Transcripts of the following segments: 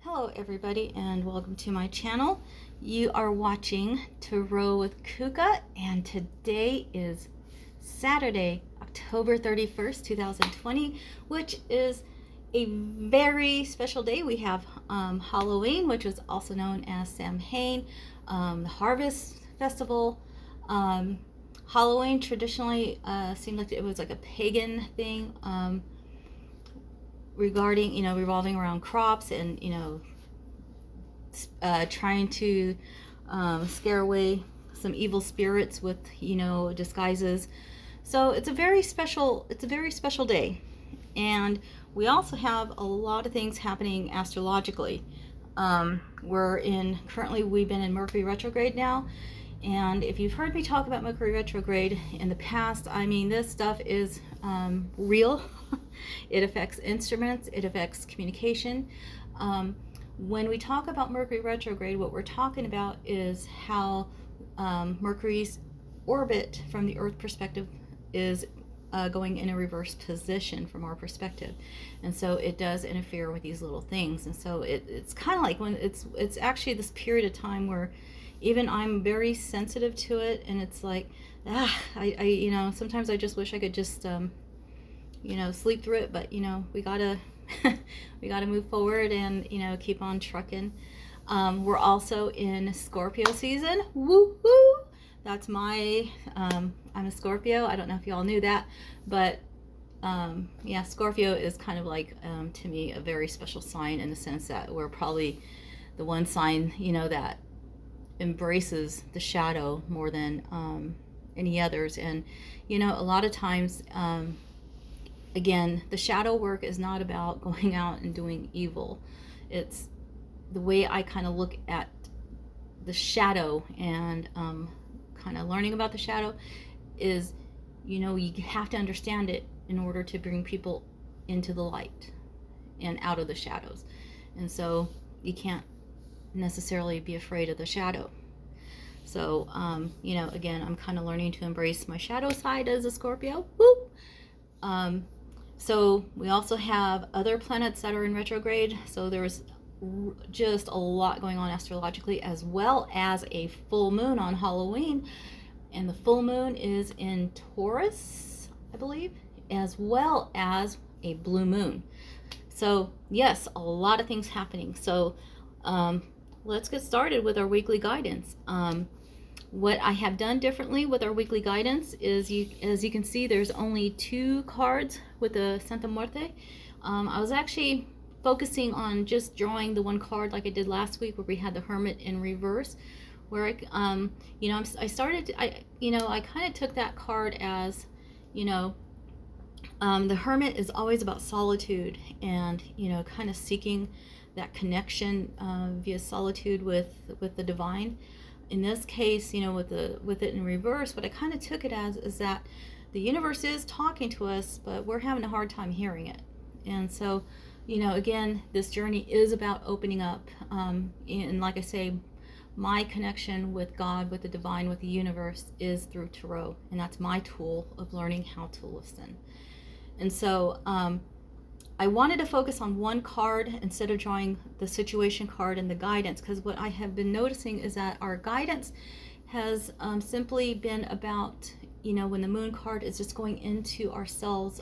Hello everybody and welcome to my channel. You are watching Tarot with Kuka and today is Saturday, October 31st, 2020, which is a very special day. We have Halloween, which was also known as Samhain, the Harvest Festival. Halloween traditionally seemed like it was like a pagan thing. Regarding, revolving around crops and, trying to scare away some evil spirits with, disguises. So it's a very special day. And we also have a lot of things happening astrologically. Currently we've been in Mercury retrograde now. And if you've heard me talk about Mercury retrograde in the past, I mean, this stuff is real. It affects instruments, it affects communication. When we talk about Mercury retrograde, what we're talking about is how Mercury's orbit from the Earth perspective is going in a reverse position from our perspective, and so it does interfere with these little things. And so it's kind of like when it's actually this period of time where even I'm very sensitive to it, and it's like I sometimes I just wish I could just sleep through it, but we gotta we gotta move forward and keep on trucking. We're also in Scorpio season. Woo woo! That's my I'm a Scorpio. I don't know if you all knew that, but yeah, Scorpio is kind of like to me a very special sign, in the sense that we're probably the one sign that embraces the shadow more than any others. And a lot of times again, the shadow work is not about going out and doing evil. It's the way I kind of look at the shadow and kind of learning about the shadow is, you have to understand it in order to bring people into the light and out of the shadows. And so you can't necessarily be afraid of the shadow. So, again, I'm kind of learning to embrace my shadow side as a Scorpio. Woo! So we also have other planets that are in retrograde. So there's just a lot going on astrologically, as well as a full moon on Halloween. And the full moon is in Taurus, I believe, as well as a blue moon. So yes, a lot of things happening. So let's get started with our weekly guidance. What I have done differently with our weekly guidance is, as you can see, there's only 2 cards with the Santa Muerte. I was actually focusing on just drawing the one card like I did last week, where we had the Hermit in reverse, where I kind of took that card as, the Hermit is always about solitude and, kind of seeking that connection via solitude with the divine. In this case, with it in reverse, what I kind of took it as is that the universe is talking to us, but we're having a hard time hearing it. And so, again, this journey is about opening up. And like I say, my connection with God, with the divine, with the universe is through tarot. And that's my tool of learning how to listen. And so I wanted to focus on one card instead of drawing the situation card and the guidance, because what I have been noticing is that our guidance has simply been about, when the moon card is just going into ourselves,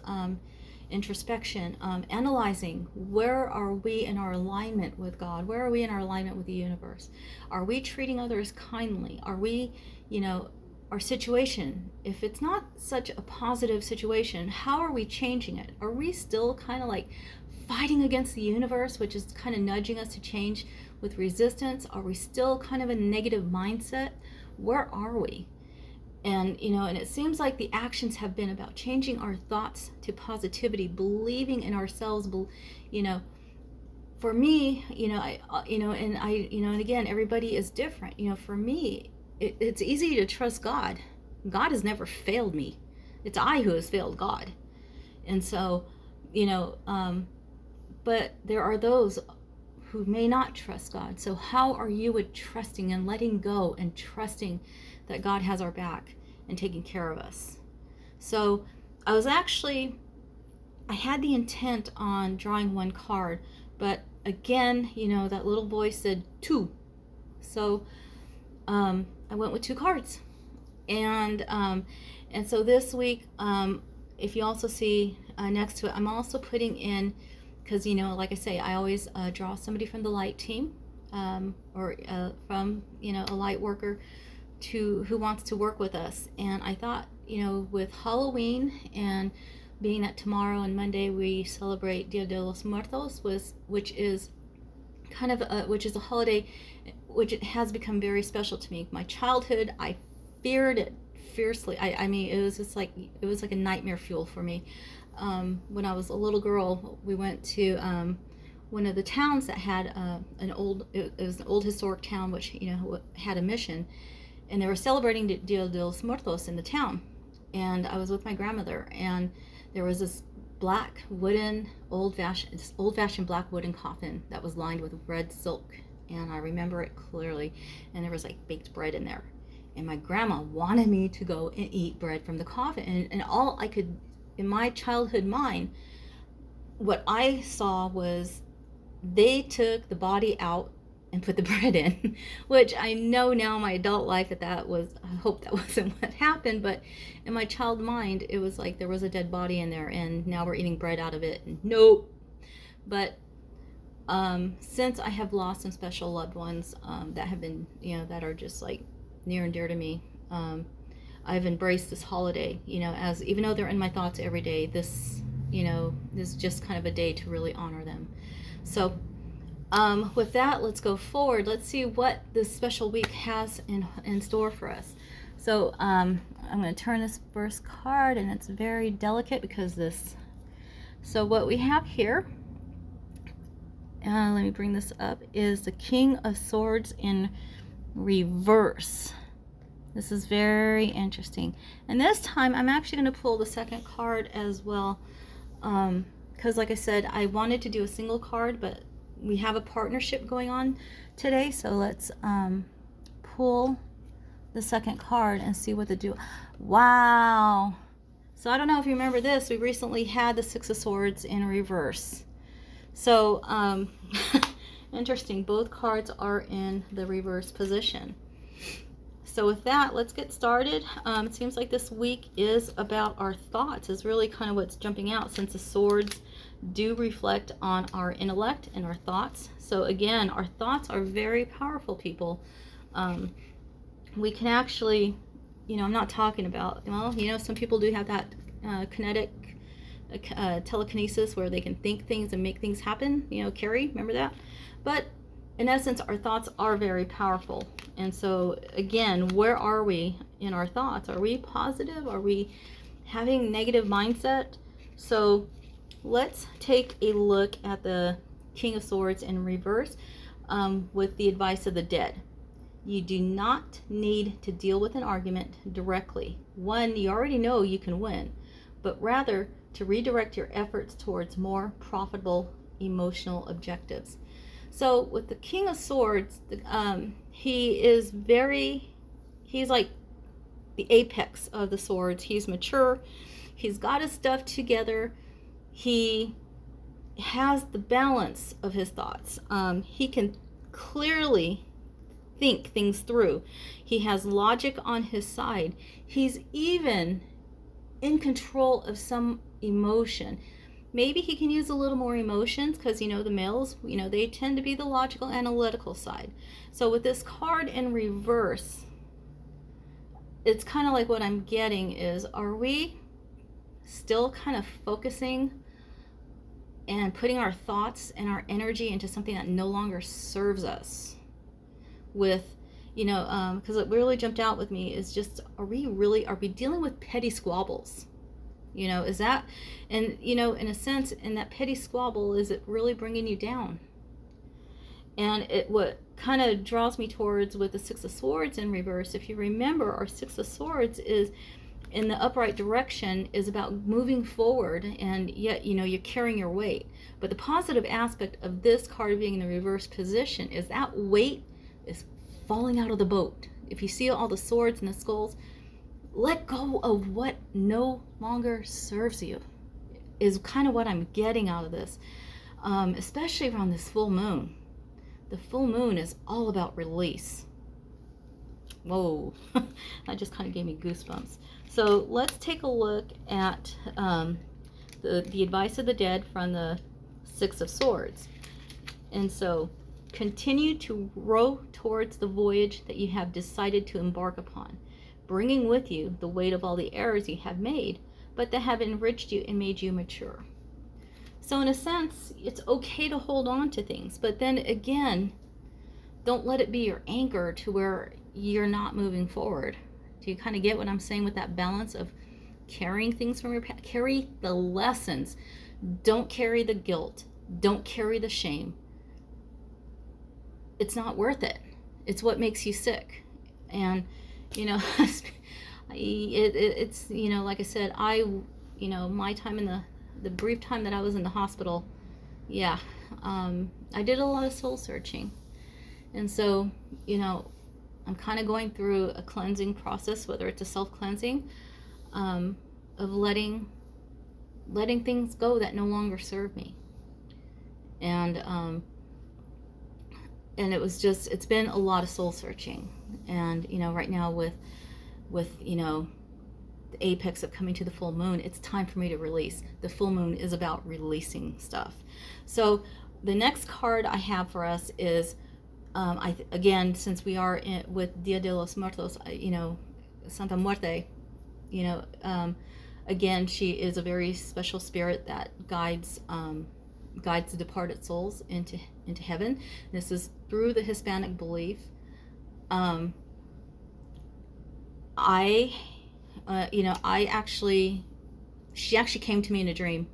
introspection, analyzing where are we in our alignment with God, where are we in our alignment with the universe, are we treating others kindly, are we, our situation, if it's not such a positive situation, how are we changing it? Are we still kind of like fighting against the universe, which is kind of nudging us to change with resistance? Are we still kind of in a negative mindset? Where are we? And and it seems like the actions have been about changing our thoughts to positivity, believing in ourselves. For me, and again, everybody is different. For me, it's easy to trust God. God has never failed me. It's I who has failed God. And so, but there are those who may not trust God. So how are you with trusting and letting go and trusting that God has our back and taking care of us? So I had the intent on drawing one card, but again, you know, that little voice said 2. So I went with 2 cards. And so this week, if you also see next to it, I'm also putting in, because, you know, like I say, I always draw somebody from the light team, or from, you know, a light worker who wants to work with us. And I thought, you know, with Halloween and being that tomorrow and Monday we celebrate Dia de los Muertos, which is kind of which is a holiday which it has become very special to me. My childhood, I feared it fiercely. I mean, it was just like, it was like a nightmare fuel for me. When I was a little girl, we went to one of the towns that had it was an old historic town, which, you know, had a mission, and they were celebrating Dia de los Muertos in the town. And I was with my grandmother, and there was this black wooden, old-fashioned black wooden coffin that was lined with red silk, and I remember it clearly. And there was like baked bread in there, and my grandma wanted me to go and eat bread from the coffin. And all I could, in my childhood mind, what I saw was they took the body out and put the bread in, which I know now in my adult life that was, I hope that wasn't what happened, but in my child mind, it was like there was a dead body in there, and now we're eating bread out of it. Nope. But since I have lost some special loved ones that have been, you know, that are just like near and dear to me, I've embraced this holiday, you know, as, even though they're in my thoughts every day, this, you know, is just kind of a day to really honor them. So with that, let's go forward. Let's see what this special week has in store for us. So I'm going to turn this first card, and it's very delicate because this. So what we have here, let me bring this up, is the King of Swords in reverse. This is very interesting. And this time I'm actually going to pull the second card as well, because like I said, I wanted to do a single card, but we have a partnership going on today, so let's pull the second card and see what to do. Wow. So I don't know if you remember this, we recently had the Six of Swords in reverse. So interesting, both cards are in the reverse position. So with that, let's get started. It seems like this week is about our thoughts, is really kind of what's jumping out, since the swords do reflect on our intellect and our thoughts. So again, our thoughts are very powerful, people. We can actually, you know, I'm not talking about, well, you know, some people do have that kinetic telekinesis where they can think things and make things happen, you know, Carrie, remember that? But in essence, our thoughts are very powerful. And so again, where are we in our thoughts? Are we positive? Are we having negative mindset? So let's take a look at the King of Swords in reverse with the advice of the dead. You do not need to deal with an argument directly. One you already know you can win, but rather to redirect your efforts towards more profitable emotional objectives. So with the King of Swords, he's like the apex of the swords. He's mature. He's got his stuff together. He has the balance of his thoughts. He can clearly think things through. He has logic on his side. He's even in control of some emotion. Maybe he can use a little more emotions, because, you know, the males, you know, they tend to be the logical, analytical side. So with this card in reverse, it's kind of like what I'm getting is, are we still kind of focusing and putting our thoughts and our energy into something that no longer serves us? With, you know, because what really jumped out with me is just, are we dealing with petty squabbles? You know, is that, and, you know, in a sense, in that petty squabble, is it really bringing you down? And what kind of draws me towards with the Six of Swords in reverse, if you remember, our Six of Swords is in the upright direction, is about moving forward, and yet, you know, you're carrying your weight. But the positive aspect of this card being in the reverse position is that weight is falling out of the boat. If you see all the swords and the skulls, let go of what no longer serves you, is kind of what I'm getting out of this. especially around this full moon. The full moon is all about release. Whoa, that just kind of gave me goosebumps. So let's take a look at the advice of the dead from the Six of Swords. And so, continue to row towards the voyage that you have decided to embark upon, bringing with you the weight of all the errors you have made, but that have enriched you and made you mature. So in a sense, it's okay to hold on to things, but then again, don't let it be your anchor to where you're not moving forward. Do you kind of get what I'm saying with that balance of carrying things from your past? Carry the lessons. Don't carry the guilt. Don't carry the shame. It's not worth it. It's what makes you sick. And, you know, it's, you know, like I said, you know, my time in the brief time that I was in the hospital, yeah, I did a lot of soul searching. And so, you know, I'm kind of going through a cleansing process, whether it's a self-cleansing, of letting things go that no longer serve me. And it's been a lot of soul searching. And, you know, right now with, you know, the apex of coming to the full moon, it's time for me to release. The full moon is about releasing stuff. So the next card I have for us is, again, since we are with Dia de los Muertos, you know, Santa Muerte, you know, again, she is a very special spirit that guides the departed souls into heaven. This is through the Hispanic belief. You know, she actually came to me in a dream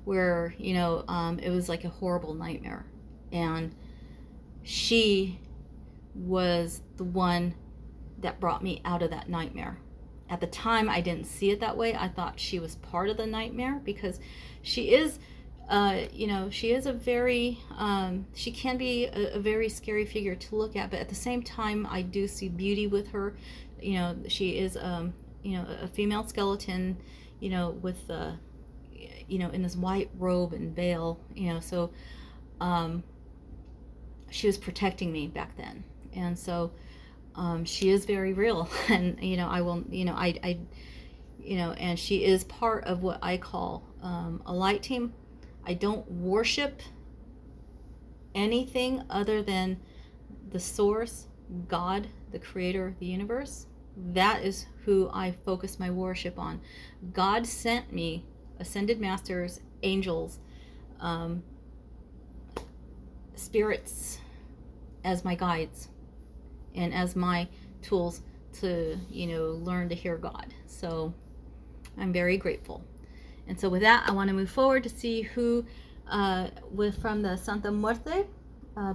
where, you know, it was like a horrible nightmare, and she was the one that brought me out of that nightmare. At the time, I didn't see it that way. I thought she was part of the nightmare because she is, you know, she is a very, she can be a very scary figure to look at, but at the same time, I do see beauty with her. You know, she is, you know, a female skeleton, you know, with, you know, in this white robe and veil, you know, so, she was protecting me back then. And so, she is very real. And, you know, I will, you know, I you know, and she is part of what I call, a light team. I don't worship anything other than the source, God, the creator of the universe. That is who I focus my worship on. God sent me ascended masters, angels, spirits as my guides and as my tools to, you know, learn to hear God. So I'm very grateful. And so with that, I want to move forward to see who, from the Santa Muerte,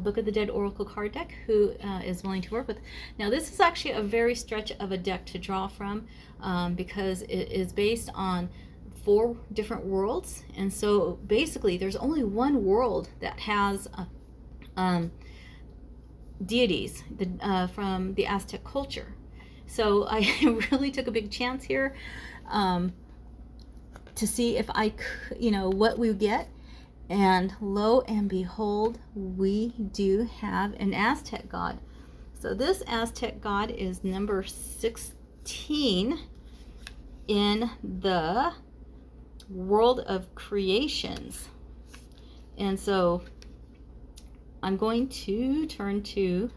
Book of the Dead Oracle card deck, who is willing to work with. Now, this is actually a very stretch of a deck to draw from, because it is based on 4 different worlds. And so basically, there's only one world that has deities from the Aztec culture. So I really took a big chance here to see if I could, you know, what we get. And lo and behold, we do have an Aztec god. So this Aztec god is number 16 in the world of creations. And so I'm going to turn to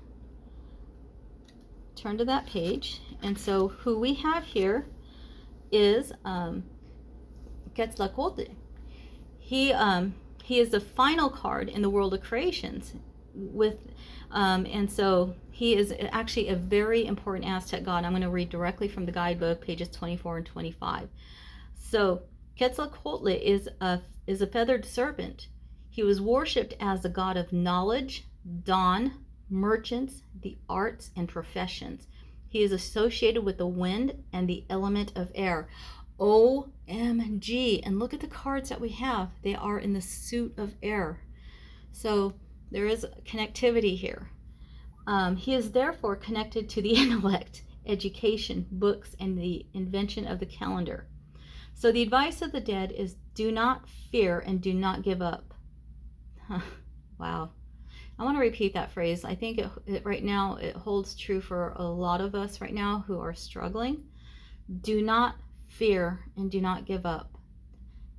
that page. And so who we have here is Quetzalcoatl. He is the final card in the world of creations, and so he is actually a very important Aztec god. I'm going to read directly from the guidebook, pages 24 and 25. So Quetzalcoatl is a feathered serpent. He was worshipped as the god of knowledge, dawn, merchants, the arts, and professions. He is associated with the wind and the element of air. OMG. And look at the cards that we have. They are in the suit of air. So there is connectivity here. He is therefore connected to the intellect, education, books, and the invention of the calendar. So the advice of the dead is do not fear and do not give up. Wow. I want to repeat that phrase. I think it right now it holds true for a lot of us right now who are struggling. Do not fear and do not give up.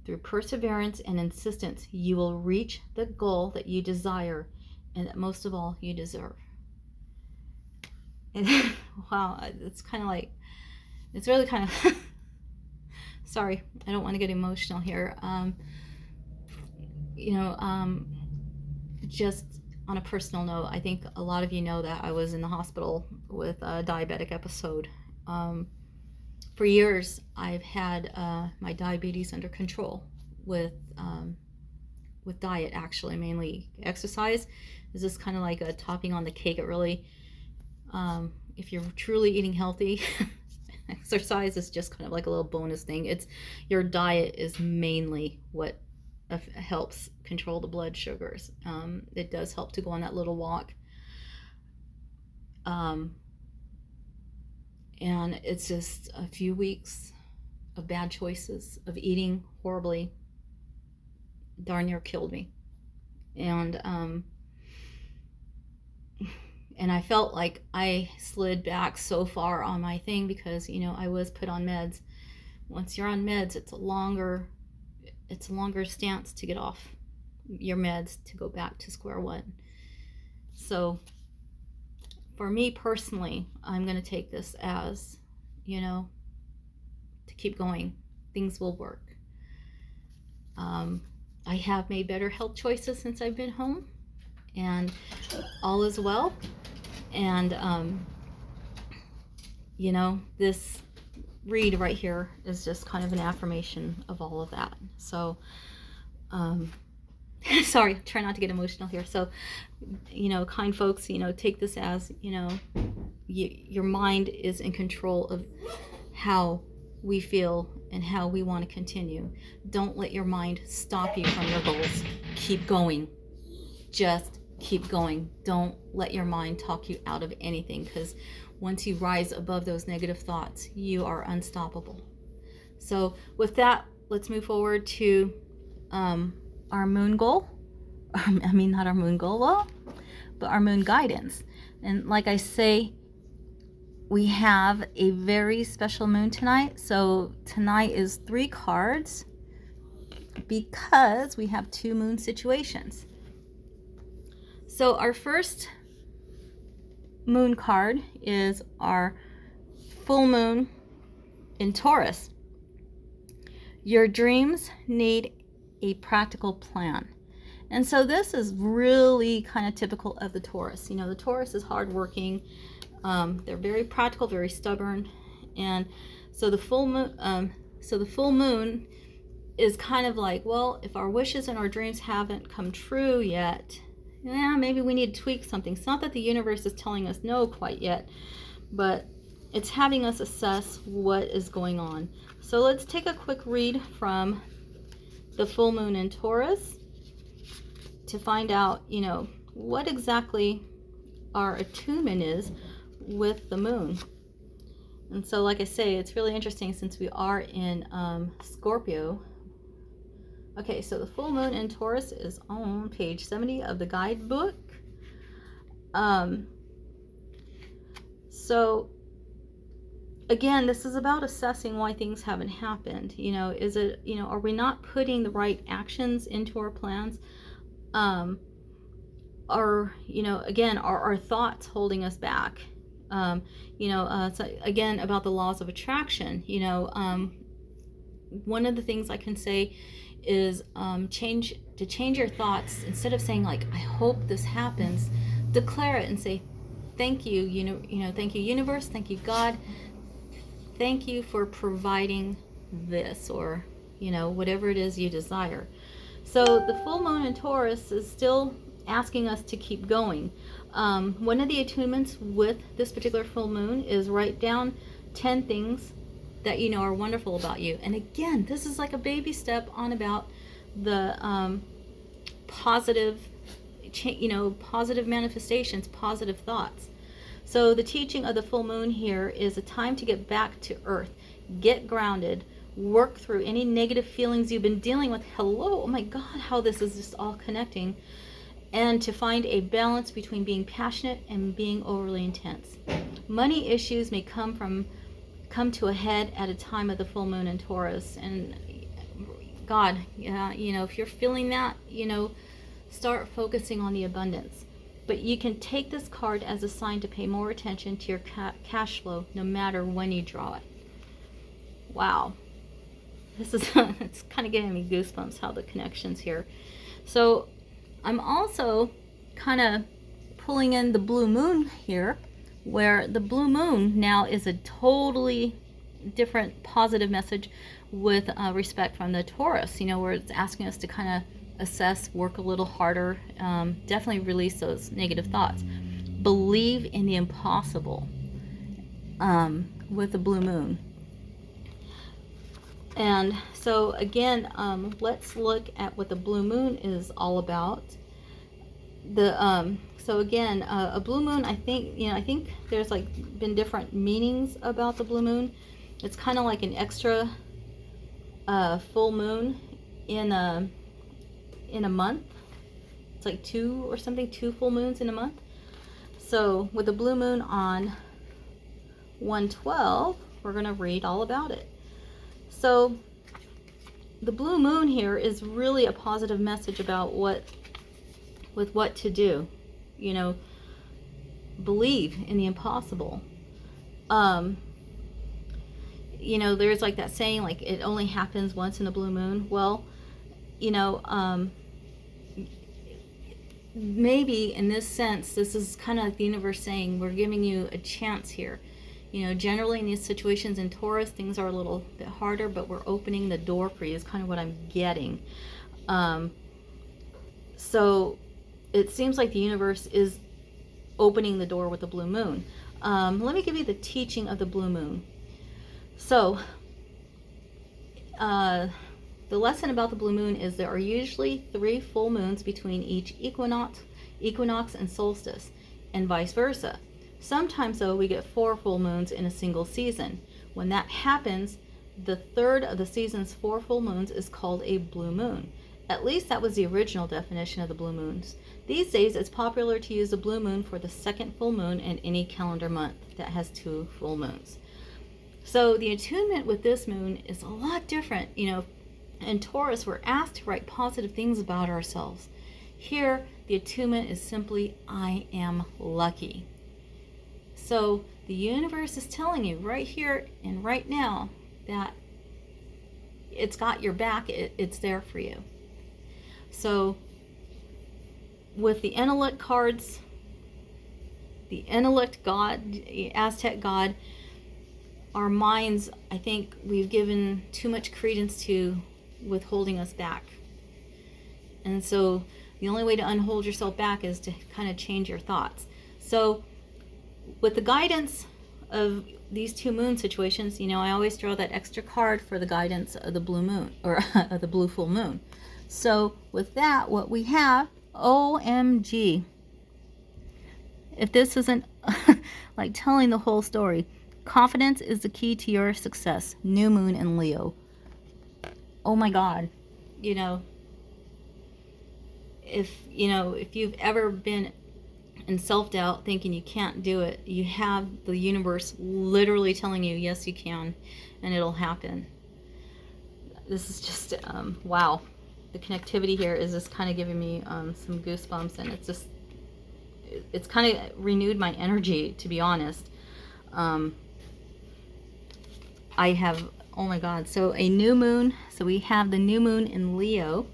Through perseverance and insistence, you will reach the goal that you desire and that most of all you deserve. And, wow, it's kind of like, it's really kind of, sorry, I don't want to get emotional here. Just on a personal note, I think a lot of you know that I was in the hospital with a diabetic episode. For years, I've had my diabetes under control with diet, actually, mainly exercise. Is this kind of like a topping on the cake? It really, if you're truly eating healthy, exercise is just kind of like a little bonus thing. It's your diet is mainly what helps control the blood sugars. It does help to go on that little walk. And it's just a few weeks of bad choices, of eating horribly, darn near killed me. And I felt like I slid back so far on my thing because, I was put on meds. Once you're on meds, it's a longer stance to get off your meds to go back to square one. So for me personally, I'm going to take this as, to keep going. Things will work. I have made better health choices since I've been home, and all is well. And, this read right here is just kind of an affirmation of all of that. So, sorry, try not to get emotional here. So, kind folks, take this as, your mind is in control of how we feel and how we want to continue. Don't let your mind stop you from your goals. Keep going. Just keep going. Don't let your mind talk you out of anything, because once you rise above those negative thoughts, you are unstoppable. So with that, let's move forward to our moon goal. Not our moon goal, well, but our moon guidance. And like I say, we have a very special moon tonight. So tonight is 3 cards because we have 2 moon situations. So our first moon card is our full moon in Taurus. Your dreams need a practical plan. And so this is really kind of typical of the Taurus. The Taurus is hardworking. They're very practical, very stubborn. And so the full moon is kind of like, well, if our wishes and our dreams haven't come true yet, maybe we need to tweak something. It's not that the universe is telling us no quite yet, but it's having us assess what is going on. So let's take a quick read from the full moon in Taurus to find out, what exactly our attunement is with the moon. And so, like I say, it's really interesting since we are in Scorpio. Okay, so the full moon in Taurus is on page 70 of the guidebook. So again, this is about assessing why things haven't happened. Is it, are we not putting the right actions into our plans? Again, are our thoughts holding us back? So again, about the laws of attraction, one of the things I can say is change your thoughts. Instead of saying like, I hope this happens, declare it and say, thank you, thank you universe, thank you God, thank you for providing this, or whatever it is you desire. So the full moon in Taurus is still asking us to keep going. One of the attunements with this particular full moon is write down 10 things that are wonderful about you. And again, this is like a baby step on about the positive manifestations, positive thoughts. So the teaching of the full moon here is a time to get back to earth, get grounded, work through any negative feelings you've been dealing with. Hello, oh my God, how this is just all connecting. And to find a balance between being passionate and being overly intense. Money issues may come to a head at a time of the full moon in Taurus. And God, yeah, you know, if you're feeling that, you know, start focusing on the abundance. But you can take this card as a sign to pay more attention to your cash flow no matter when you draw it. Wow. This is, it's kind of giving me goosebumps how the connections here. So I'm also kind of pulling in the blue moon here, where the blue moon now is a totally different positive message with respect from the Taurus, you know, where it's asking us to kind of assess, work a little harder, definitely release those negative thoughts. Believe in the impossible with the blue moon. And so again, let's look at what the blue moon is all about. So again, a blue moon, I think there's like been different meanings about the blue moon. It's kind of like an extra full moon in a month. It's like two full moons in a month. So with the blue moon on 1/12, we're going to read all about it. So the blue moon here is really a positive message about what to do. You know, believe in the impossible. You know, there's like that saying, like, it only happens once in the blue moon. Well, you know, maybe in this sense, this is kind of like the universe saying, we're giving you a chance here. You know, generally in these situations in Taurus, things are a little bit harder, but we're opening the door for you is kind of what I'm getting. So it seems like the universe is opening the door with the blue moon. Let me give you the teaching of the blue moon. So the lesson about the blue moon is there are usually 3 full moons between each equinox and solstice, and vice versa. Sometimes, though, we get 4 full moons in a single season. When that happens, the third of the season's 4 full moons is called a blue moon. At least that was the original definition of the blue moons. These days, it's popular to use the blue moon for the second full moon in any calendar month that has 2 full moons. So the attunement with this moon is a lot different. You know, in Taurus, we're asked to write positive things about ourselves. Here, the attunement is simply, I am lucky. So the universe is telling you right here and right now that it's got your back, it's there for you. So with the intellect cards, the intellect god, the Aztec god, our minds, I think we've given too much credence to withholding us back. And so the only way to unhold yourself back is to kind of change your thoughts. So with the guidance of these 2 moon situations, you know, I always draw that extra card for the guidance of the blue moon, or the blue full moon. So with that, what we have, OMG. If this isn't like telling the whole story, confidence is the key to your success. New moon in Leo. Oh my God. You know, if you've ever been in self-doubt thinking you can't do it, you have the universe literally telling you, yes, you can, and it'll happen. This is just, wow. The connectivity here is just kind of giving me some goosebumps, and it's kind of renewed my energy, to be honest. I have, oh my God, so a new moon. So we have the new moon in Leo,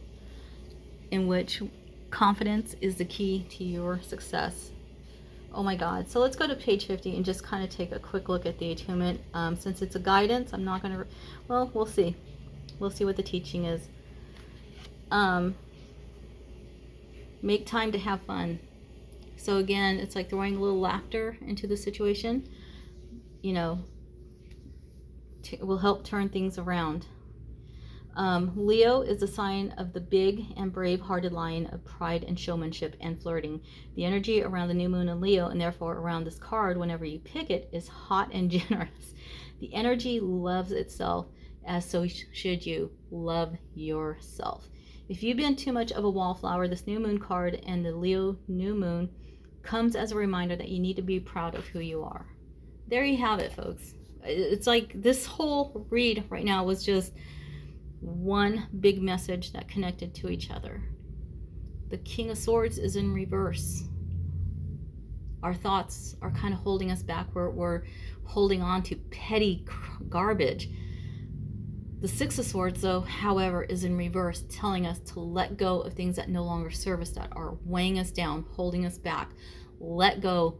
in which confidence is the key to your success. Oh my God. So let's go to page 50 and just kind of take a quick look at the attunement. Since it's a guidance, I'm not going to, well, we'll see. We'll see what the teaching is. Make time to have fun. So again, it's like throwing a little laughter into the situation, you know, will help turn things around. Leo is a sign of the big and brave-hearted lion of pride and showmanship and flirting. The energy around the new moon in Leo, and therefore around this card whenever you pick it, is hot and generous. The energy loves itself. as so should you love yourself. If you've been too much of a wallflower, this new moon card and the Leo new moon comes as a reminder that you need to be proud of who you are. There you have it, folks. It's like this whole read right now was just one big message that connected to each other. The King of Swords is in reverse. Our thoughts are kind of holding us back. We're holding on to petty garbage. The Six of Swords, though, however, is in reverse, telling us to let go of things that no longer serve us, that are weighing us down, holding us back. Let go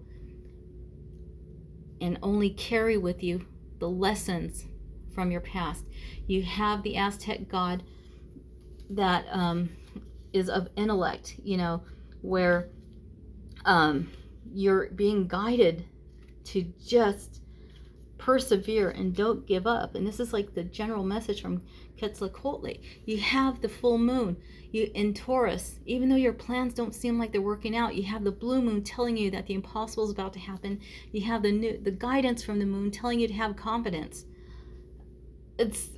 and only carry with you the lessons from your past. You have the Aztec god that is of intellect, where you're being guided to just persevere and don't give up. And this is like the general message from Quetzalcoatl. You have the full moon in Taurus, even though your plans don't seem like they're working out. You have the blue moon telling you that the impossible is about to happen. You have the guidance from the moon telling you to have confidence. It's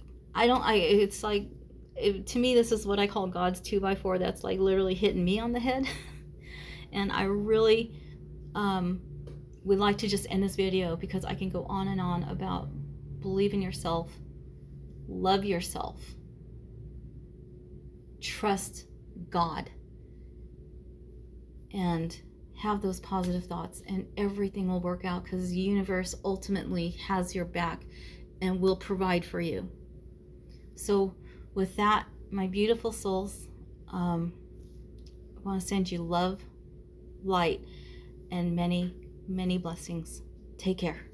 like, to me, this is what I call God's 2x4 that's like literally hitting me on the head. And I really would like to just end this video, because I can go on and on about believe in yourself, love yourself, trust God, and have those positive thoughts, and everything will work out, because the universe ultimately has your back and will provide for you. So with that, my beautiful souls, I want to send you love, light, and many, many blessings. Take care.